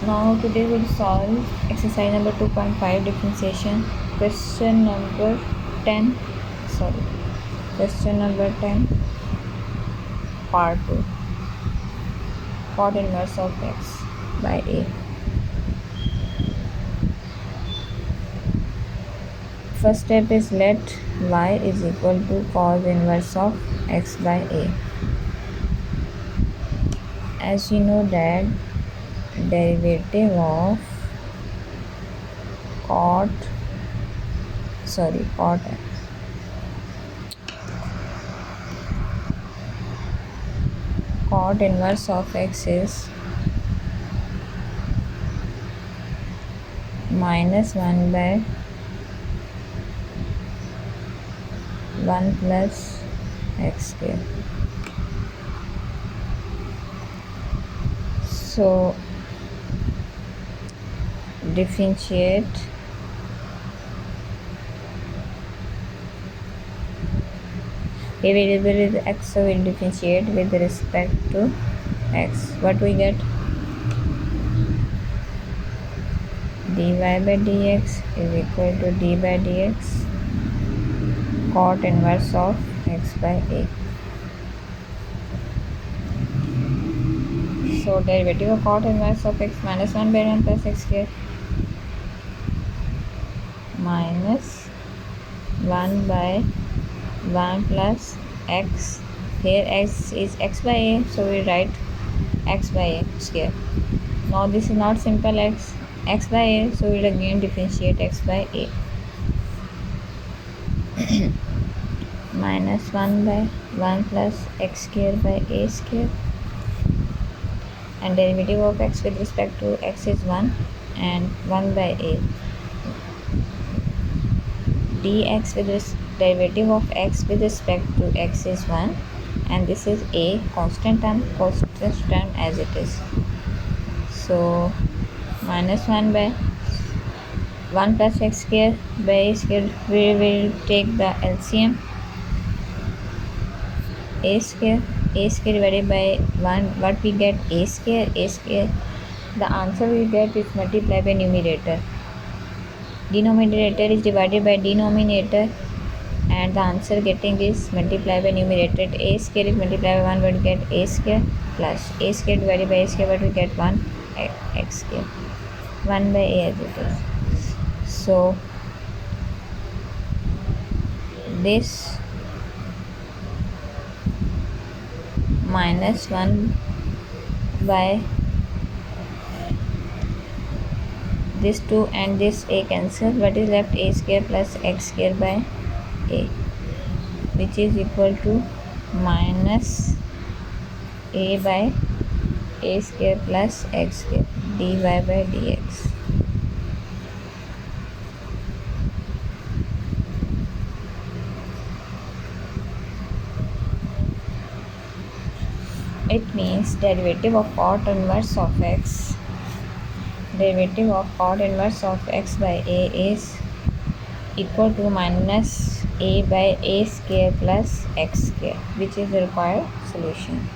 Now today we'll solve exercise number 2.5 differentiation question number 10 question number 10 part 2 cot inverse of x by a. First step is let y is equal to cos inverse of x by a. As you know that derivative of cot inverse of x is minus 1 by 1 plus x square. So differentiate a variable is x, so we'll differentiate with respect to x. What we get? dy by dx is equal to d by dx cot inverse of x by a. So derivative of cot inverse of x minus 1 by 1 plus x square minus 1 by 1 plus x. Here x is x by a, so we write x by a square. Now this is not simple x by a, so we'll again differentiate x by a. Minus 1 by 1 plus x square by a square, and derivative of x with respect to x is 1 and 1 by a. Dx with derivative of x with respect to x is 1 and this is a constant term as it is. So minus 1 by 1 plus x square by a square, we will take the LCM. A square divided by 1, what we get? A square. The answer we get is multiplied by numerator. Denominator is divided by denominator and the answer getting is multiplied by numerator. A square is multiplied by 1, but we get a square plus a square divided by a square, but we get 1 x square, 1 by a as it is. So this minus 1 by this 2 and this a cancel, what is left? A square plus x square by a, which is equal to minus a by a square plus x square dy by dx. It means derivative of cot inverse of x by a is equal to minus a by a square plus x square, which is the required solution.